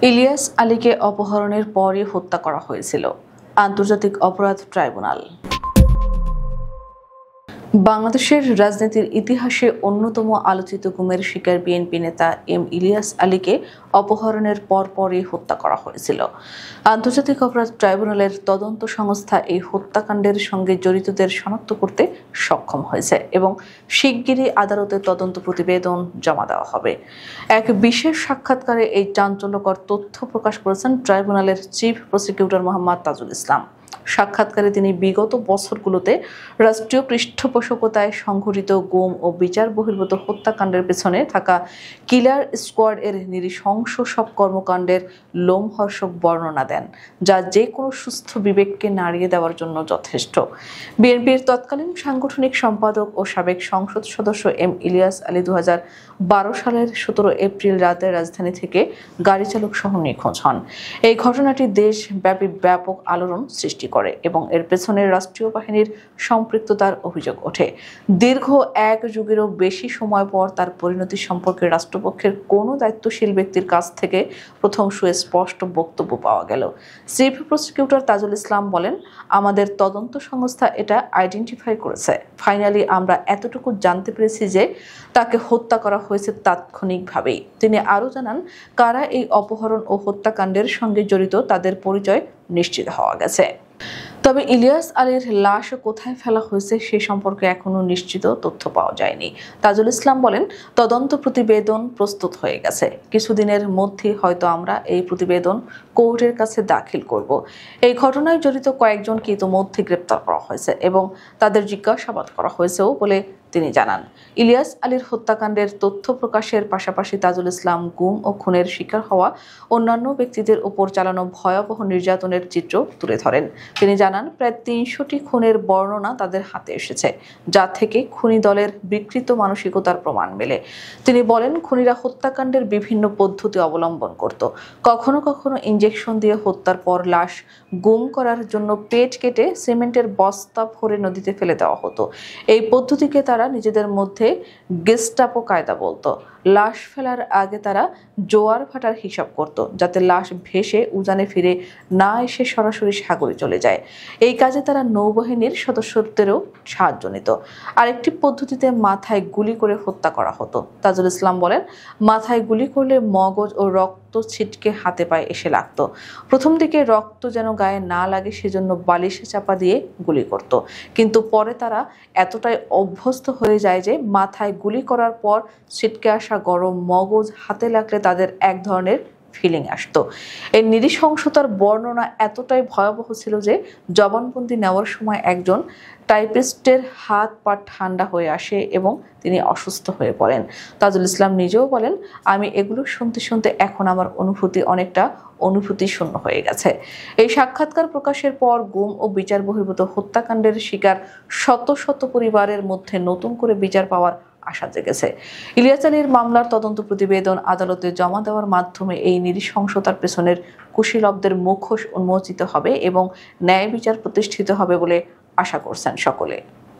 ইলিয়াস আলীকে অপহরণের পরই হত্যা করা হয়েছিল। আন্তর্জাতিক অপরাধ ট্রাইব্যুনাল। বাংলাদেশের রাজনীতির ইতিহাসে অন্যতম আলোচিত গুমের শিকার বিএনপি নেতা ইলিয়াস আলীকে অপহরণের পরপরই হত্যা করা হয়েছিল। আন্তর্জাতিক অপরাধ ট্রাইব্যুনালের তদন্ত সংস্থা এই হত্যাকাণ্ডের সঙ্গে জড়িতদের শনাক্ত করতে সক্ষম হয়েছে এবং শিগগিরই আদালতে তদন্ত প্রতিবেদন জমা দেওয়া হবে। এক বিশেষ সাক্ষাৎকারে এই চাঞ্চল্যকর তথ্য প্রকাশ করেছেন ট্রাইব্যুনালের চিফ প্রসিকিউটর মোহাম্মদ তাজুল ইসলাম। সাক্ষাৎকারে তিনি বিগত বছরগুলোতে রাষ্ট্রীয় পৃষ্ঠপোষকতায় সংঘটিত গুম ও বিচার বহির্ভূত হত্যাকাণ্ডের পেছনে থাকা কিলার স্কোয়াড এর নৃশংস সব কর্মকাণ্ডের লোমহর্ষক বর্ণনা দেন, যা যে কোনো সুস্থ বিবেককে নাড়িয়ে দেওয়ার জন্য যথেষ্ট। বিএনপির তৎকালীন সাংগঠনিক সম্পাদক ও সাবেক সংসদ সদস্য ইলিয়াস আলী 2012 সালের 17 এপ্রিল রাতে রাজধানী থেকে গাড়ি চালক সহ নিখোঁজ হন। এই ঘটনাটি দেশব্যাপী ব্যাপক আলোড়ন সৃষ্টি করে এবং এর পেছনে রাষ্ট্রীয় বাহিনীর সম্পৃক্ততার অভিযোগ ওঠে। দীর্ঘ এক যুগেরও বেশি সময় পর তার পরিণতি সম্পর্কে রাষ্ট্রপক্ষের কোনো দায়িত্বশীল ব্যক্তির কাছ থেকে প্রথম সুস্পষ্ট বক্তব্য পাওয়া গেল। চিফ প্রসিকিউটর তাজুল ইসলাম বলেন, আমাদের তদন্ত সংস্থা এটা আইডেন্টিফাই করেছে। ফাইনালি আমরা এতটুকু জানতে পেরেছি যে তাকে হত্যা করা হয়েছে তাৎক্ষণিকভাবেই। তিনি আরও জানান, কারা এই অপহরণ ও হত্যাকাণ্ডের সঙ্গে জড়িত তাদের পরিচয় নিশ্চিত হওয়া গেছে। তবে ইলিয়াস আলীর লাশ কোথায় ফেলা হয়েছে সে সম্পর্কে এখনো নিশ্চিত তথ্য পাওয়া যায়নি। তাজুল ইসলাম বলেন, তদন্ত প্রতিবেদন প্রস্তুত হয়ে গেছে। কিছুদিনের মধ্যে হয়তো আমরা এই প্রতিবেদন কোর্টের কাছে দাখিল করব। এই ঘটনায় জড়িত কয়েকজনকে ইতোমধ্যে গ্রেপ্তার করা হয়েছে এবং তাদের জিজ্ঞাসাবাদ করা হয়েছেও বলে তিনি জানান। ইলিয়াস আলীর হত্যাকাণ্ডের তথ্য প্রকাশের পাশাপাশি তাজুল ইসলাম গুম ও খুনের শিকার হওয়া অন্যান্য ব্যক্তিদের উপর চালানো ভয়াবহ নির্যাতনের চিত্র তুলে ধরেন। তিনি জানান, প্রায় 300টি খুনের বর্ণনা তাদের হাতে এসেছে, যা থেকে খুনি দলের বিকৃত মানসিকতার প্রমাণ মেলে। তিনি বলেন, খুনিরা হত্যাকাণ্ডের বিভিন্ন পদ্ধতি অবলম্বন করত। কখনো কখনো ইনজেকশন দিয়ে হত্যার পর লাশ গুম করার জন্য পেট কেটে সিমেন্টের বস্তা ভরে নদীতে ফেলে দেওয়া হতো। এই পদ্ধতিকে তারা নিজেদের মধ্যে গেস্টাপো কায়দা বলতো। লাশ ফেলার আগে তারা জোয়ার ভাটার হিসাব করত, যাতে লাশ ভেসে উজানে ফিরে না এসে সরাসরি সাগরে চলে যায়। এই কাজে তারা নৌবাহিনীর সদস্যদেরও সাহায্য নিত। আরেকটি পদ্ধতিতে মাথায় গুলি করে হত্যা করা হতো। তাজুল ইসলাম বলেন, মাথায় গুলি করলে মগজ ও রক্ত ছিটকে হাতে পায়ে এসে লাগতো। প্রথম দিকে রক্ত যেন গায়ে না লাগে সেজন্য বালিশে চাপা দিয়ে গুলি করত, কিন্তু পরে তারা এতটাই অভ্যস্ত হয়ে যায় যে মাথায় গুলি করার পর ছিটকে আসা গরম মগজ হাতে লাগলে তাদের এক ধরনের ফিলিং আসতো। এই নৃশংসতার বর্ণনা এতটাই ভয়াবহ ছিল যে জবানবন্দি নেওয়ার সময় একজন টাইপিস্টের হাত পা ঠান্ডা হয়ে আসে এবং তিনি অসুস্থ হয়ে পড়েন। তাজুল ইসলাম নিজেও বলেন, আমি এগুলো শুনতে শুনতে এখন আমার অনুভূতি শূন্য হয়ে গেছে। এই সাক্ষাৎকার প্রকাশের পর গুম ও বিচার বহির্ভূত হত্যাকাণ্ডের শিকার শত শত পরিবারের মধ্যে নতুন করে বিচার পাওয়ার আশা জেগেছে। ইলিয়াস আলীর মামলার তদন্ত প্রতিবেদন আদালতে জমা দেওয়ার মাধ্যমে এই নৃশংসতার পেছনের কুশীলবদের মুখোশ উন্মোচিত হবে এবং ন্যায় বিচার প্রতিষ্ঠিত হবে বলে আশা করছেন সকলে।